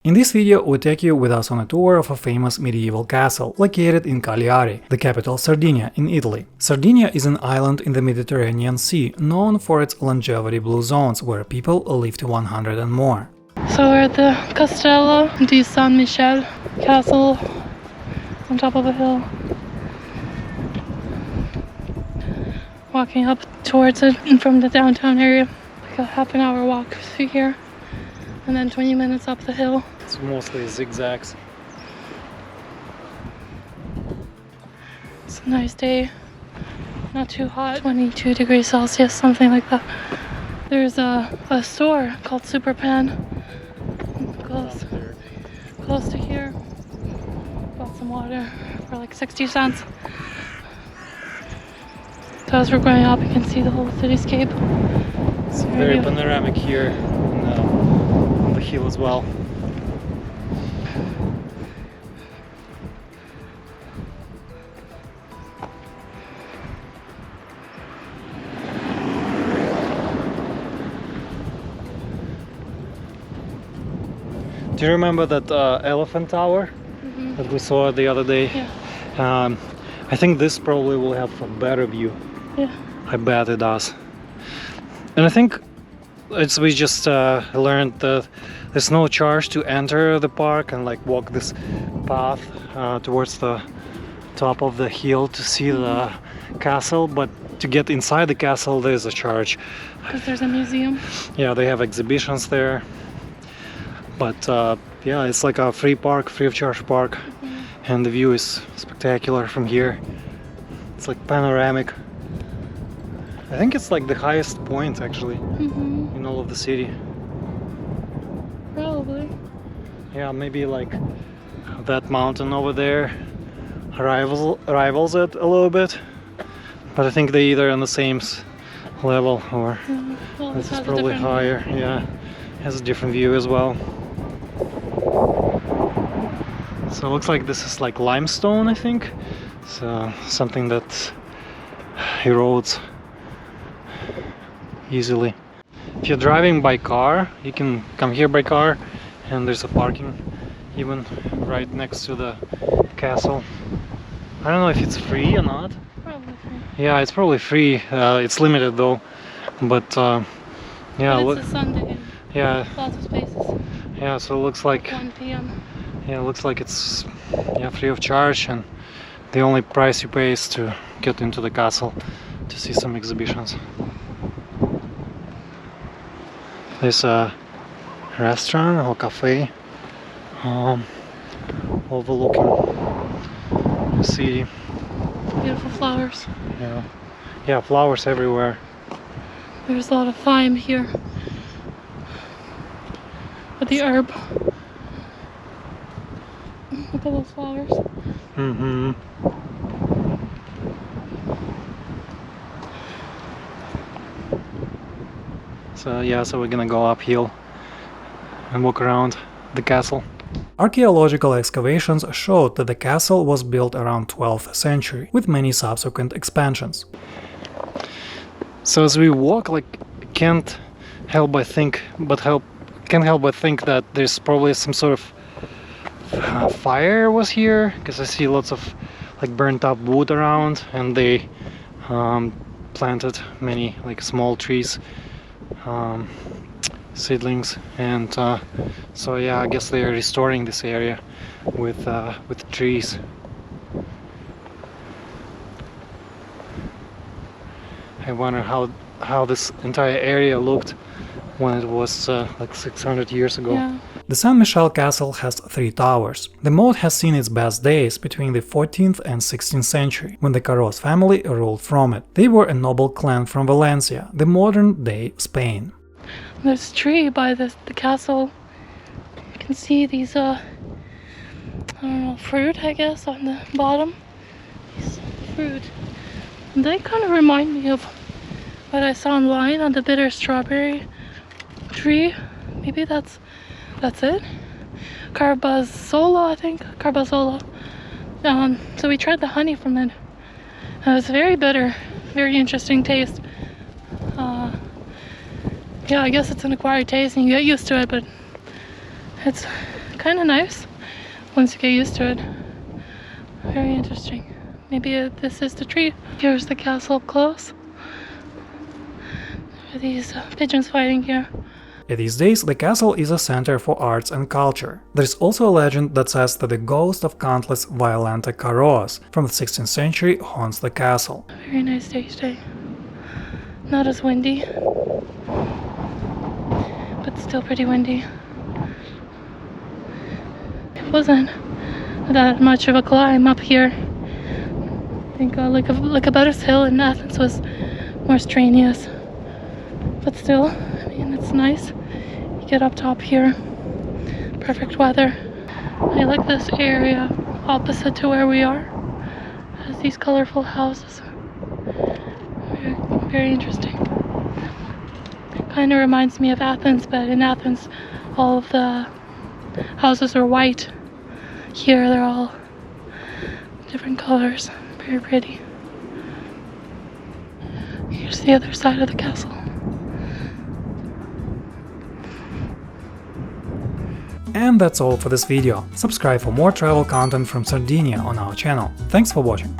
In this video, we take you with us on a tour of a famous medieval castle located in Cagliari, the capital of Sardinia in Italy. Sardinia is an island in the Mediterranean Sea, known for its longevity blue zones where people live to 100 and more. So we're at the Castello di San Michele castle on top of a hill. Walking up towards it from the downtown area. Like a half an hour walk through here and then 20 minutes up the hill. It's mostly zigzags. It's a nice day, not too hot, 22 degrees Celsius, something like that. There's a store called Super Pan close to here. Bought some water for like 60 cents. So as we're going up, you can see the whole cityscape. It's very panoramic here on the hill as well. Do you remember that elephant tower that we saw the other day? Yeah. I think this probably will have a better view. Yeah. I bet it does. And I think we just learned that there's no charge to enter the park and like walk this path towards the top of the hill to see the castle, but to get inside the castle there's a charge. Because there's a museum. Yeah, they have exhibitions there. But yeah, it's like a free of charge park, and the view is spectacular from here. It's like panoramic. I think it's like the highest point actually in all of the city. Probably. Yeah, maybe like that mountain over there rivals it a little bit, but I think they're either on the same level or Well, this is probably higher. Yeah, it has a different view as well. So it looks like this is like limestone, I think. So something that erodes easily. If you're driving by car, you can come here by car, and there's a parking even right next to the castle. I don't know if it's free or not. Probably free. Yeah, it's probably free. It's limited though. But yeah, But it's a Sunday. Yeah. Lots of spaces. Yeah, so it looks like 1 p.m. Yeah, it looks like it's free of charge, and the only price you pay is to get into the castle to see some exhibitions. There's a restaurant or cafe overlooking the city. Beautiful flowers. Yeah, flowers everywhere. There's a lot of thyme here. With the herb. Look at those flowers. So yeah, so we're gonna go uphill and walk around the castle. Archaeological excavations showed that the castle was built around 12th century, with many subsequent expansions. So as we walk, like, can't help but think that there's probably some sort of fire was here, because I see lots of like burnt up wood around, and they planted many like small trees, seedlings, and so yeah, I guess they're restoring this area with trees. I wonder how this entire area looked when it was like 600 years ago. Yeah. The San Michele castle has 3 towers. The moat has seen its best days between the 14th and 16th century, when the Caros family ruled from it. They were a noble clan from Valencia, the modern-day Spain. There's a tree by the castle. You can see these, I don't know, fruit, I guess, on the bottom. These fruit. And they kind of remind me of what I saw online on the bitter strawberry tree. Maybe that's it. Carbazola, I think. Carbazola. So we tried the honey from it. It was very bitter. Very interesting taste. Yeah, I guess it's an acquired taste and you get used to it, but it's kind of nice once you get used to it. Very interesting. Maybe this is the tree. Here's the castle up close. There are these pigeons fighting here. These days, the castle is a center for arts and culture. There's also a legend that says that the ghost of countless violente carroas from the 16th century haunts the castle. Very nice day today. Not as windy, but still pretty windy. It wasn't that much of a climb up here. I think like Lycabettus Hill in Athens was more strenuous. But still, I mean, it's nice. You get up top here, perfect weather. I like this area opposite to where we are. It has these colorful houses. Very, very interesting. Kind of reminds me of Athens, but in Athens, all of the houses are white. Here, they're all different colors. Very pretty. Here's the other side of the castle. And that's all for this video. Subscribe for more travel content from Sardinia on our channel. Thanks for watching.